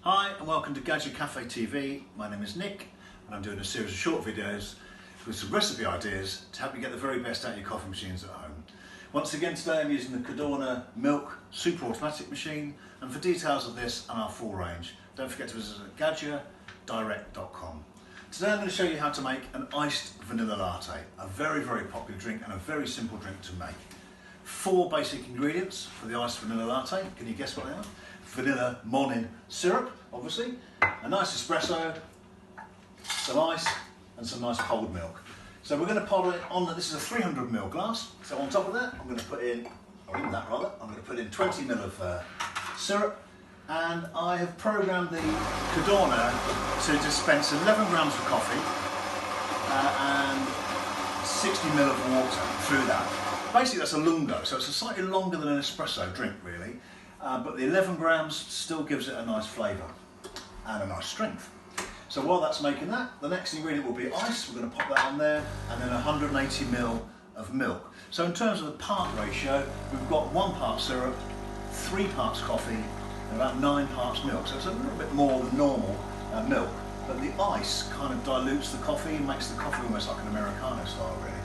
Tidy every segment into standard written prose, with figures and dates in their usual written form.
Hi and welcome to Gaggia Cafe TV. My name is Nick and I'm doing a series of short videos with some recipe ideas to help you get the very best out of your coffee machines at home. Once again today I'm using the Cadorna Milk super automatic machine, and for details of this and our full range don't forget to visit us at GaggiaDirect.com. Today I'm going to show you how to make an iced vanilla latte, a very popular drink and a very simple drink to make. 4 basic ingredients for the iced vanilla latte. Can you guess what they are? Vanilla Monin syrup, obviously, a nice espresso, some ice and some nice cold milk. So we're going to pot it on, this is a 300ml glass, so on top of that I'm going to put in, or in that rather, I'm going to put in 20ml of syrup, and I have programmed the Cadorna to dispense 11 grams of coffee and 60ml of water through that. Basically that's a lungo, so it's a slightly longer than an espresso drink really, but the 11 grams still gives it a nice flavour and a nice strength. So while that's making that, the next ingredient will be ice. We're going to pop that on there, and then 180ml of milk. So in terms of the part ratio, we've got 1 part syrup, 3 parts coffee, and about 9 parts milk. So it's a little bit more than normal milk, but the ice kind of dilutes the coffee and makes the coffee almost like an Americano style really.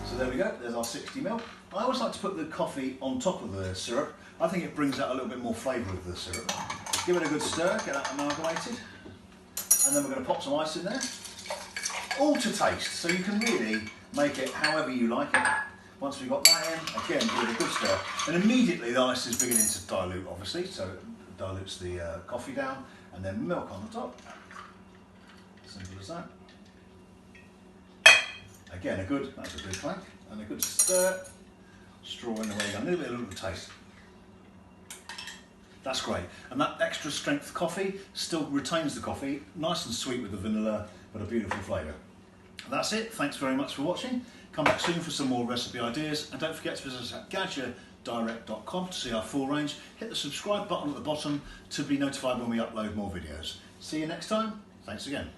So there we go, there's our 60ml. I always like to put the coffee on top of the syrup. I think it brings out a little bit more flavour with the syrup. Give it a good stir, get that amalgamated. And then we're going to pop some ice in there. All to taste, so you can really make it however you like it. Once we've got that in, again, give it a good stir. And immediately the ice is beginning to dilute, obviously, so it dilutes the coffee down. And then milk on the top. Simple as that. Again, that's a good clank, and a good stir. Straw in the way down, a little bit of taste. That's great, and that extra strength coffee still retains the coffee, nice and sweet with the vanilla, but a beautiful flavour. That's it, thanks very much for watching. Come back soon for some more recipe ideas, and don't forget to visit us at GaggiaDirect.com to see our full range. Hit the subscribe button at the bottom to be notified when we upload more videos. See you next time, thanks again.